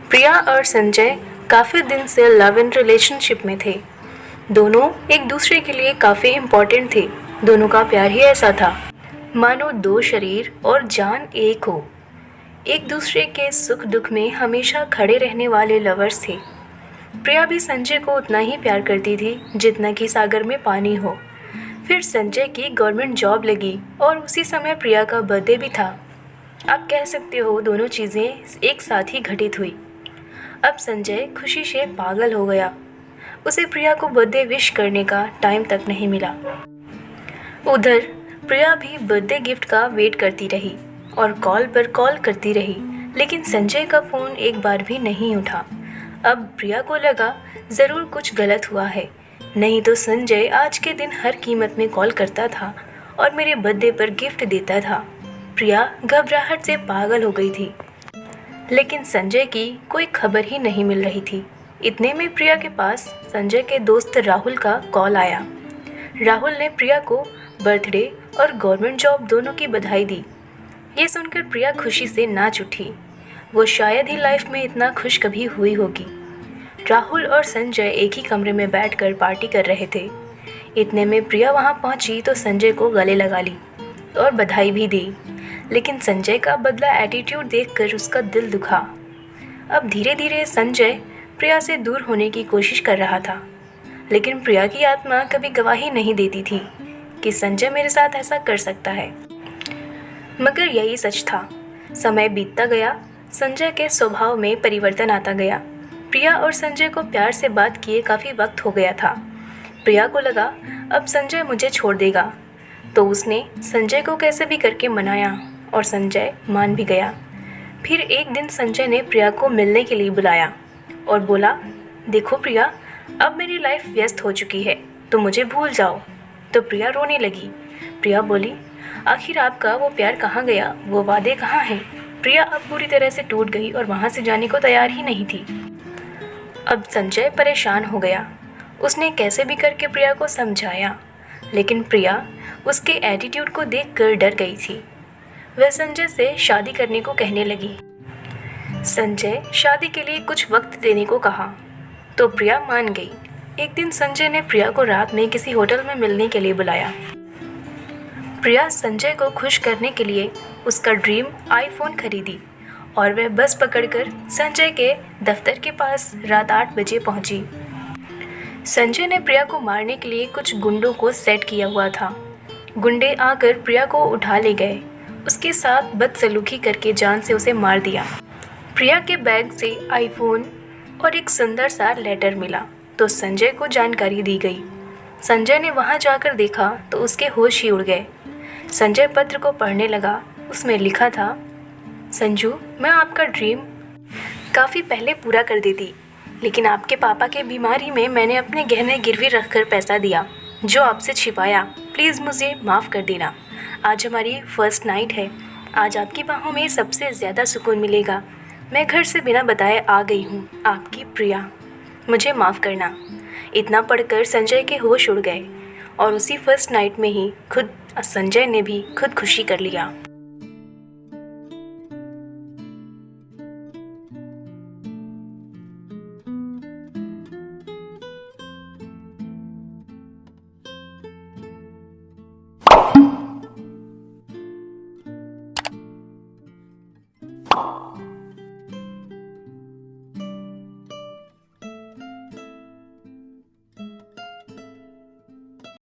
प्रिया और संजय काफ़ी दिन से लव इन रिलेशनशिप में थे। दोनों एक दूसरे के लिए काफ़ी इम्पोर्टेंट थे। दोनों का प्यार ही ऐसा था मानो दो शरीर और जान एक हो। एक दूसरे के सुख दुख में हमेशा खड़े रहने वाले लवर्स थे। प्रिया भी संजय को उतना ही प्यार करती थी जितना कि सागर में पानी हो। फिर संजय की गवर्नमेंट जॉब लगी और उसी समय प्रिया का बर्थडे भी था। आप कह सकते हो दोनों चीज़ें एक साथ ही घटित हुई। अब संजय खुशी से पागल हो गया। उसे प्रिया को बर्थडे विश करने का टाइम तक नहीं मिला। उधर प्रिया भी बर्थडे गिफ्ट का वेट करती रही और कॉल पर कॉल करती रही, लेकिन संजय का फ़ोन एक बार भी नहीं उठा। अब प्रिया को लगा ज़रूर कुछ गलत हुआ है, नहीं तो संजय आज के दिन हर कीमत में कॉल करता था और मेरे बर्थडे पर गिफ्ट देता था। प्रिया घबराहट से पागल हो गई थी, लेकिन संजय की कोई खबर ही नहीं मिल रही थी। इतने में प्रिया के पास संजय के दोस्त राहुल का कॉल आया। राहुल ने प्रिया को बर्थडे और गवर्नमेंट जॉब दोनों की बधाई दी। ये सुनकर प्रिया खुशी से नाच उठी। वो शायद ही लाइफ में इतना खुश कभी हुई होगी। राहुल और संजय एक ही कमरे में बैठकर पार्टी कर रहे थे। इतने में प्रिया वहाँ पहुँची तो संजय को गले लगा ली और बधाई भी दी, लेकिन संजय का बदला एटीट्यूड देखकर उसका दिल दुखा। अब धीरे धीरे संजय प्रिया से दूर होने की कोशिश कर रहा था, लेकिन प्रिया की आत्मा कभी गवाही नहीं देती थी कि संजय मेरे साथ ऐसा कर सकता है। मगर यही सच था। समय बीतता गया, संजय के स्वभाव में परिवर्तन आता गया। प्रिया और संजय को प्यार से बात किए काफ़ी वक्त हो गया था। प्रिया को लगा अब संजय मुझे छोड़ देगा, तो उसने संजय को कैसे भी करके मनाया और संजय मान भी गया। फिर एक दिन संजय ने प्रिया को मिलने के लिए बुलाया और बोला, देखो प्रिया, अब मेरी लाइफ व्यस्त हो चुकी है, तो मुझे भूल जाओ। तो प्रिया रोने लगी। प्रिया बोली, आखिर आपका वो प्यार कहाँ गया, वो वादे कहाँ हैं? प्रिया अब पूरी तरह से टूट गई और वहाँ से जाने को तैयार ही नहीं थी। अब संजय परेशान हो गया। उसने कैसे भी करके प्रिया को समझाया, लेकिन प्रिया उसके एटीट्यूड को देखकर डर गई थी। वह संजय से शादी करने को कहने लगी। संजय शादी के लिए कुछ वक्त देने को कहा तो प्रिया मान गई। एक दिन संजय ने प्रिया को रात में किसी होटल में मिलने के लिए बुलाया। प्रिया संजय को खुश करने के लिए उसका ड्रीम आईफोन खरीदी और वह बस पकड़कर संजय के दफ्तर के पास रात 8 बजे पहुंची। संजय ने प्रिया को मारने के लिए कुछ गुंडों को सेट किया हुआ था। गुंडे आकर प्रिया को उठा ले गए। उसके साथ बदसलूकी करके जान से उसे मार दिया। प्रिया के बैग से आईफोन और एक सुंदर सा लेटर मिला तो संजय को जानकारी दी गई। संजय ने वहां जाकर देखा तो उसके होश ही उड़ गए। संजय पत्र को पढ़ने लगा। उसमें लिखा था, संजू, मैं आपका ड्रीम काफ़ी पहले पूरा कर देती, लेकिन आपके पापा के बीमारी में मैंने अपने गहने गिरवी रखकर पैसा दिया जो आपसे छिपाया। प्लीज़ मुझे माफ़ कर देना। आज हमारी फर्स्ट नाइट है। आज आपकी बाहों में सबसे ज़्यादा सुकून मिलेगा। मैं घर से बिना बताए आ गई हूँ, आपकी प्रिया। मुझे माफ़ करना। इतना पढ़कर संजय के होश उड़ गए और उसी फर्स्ट नाइट में ही खुद संजय ने भी खुदकुशी कर लिया।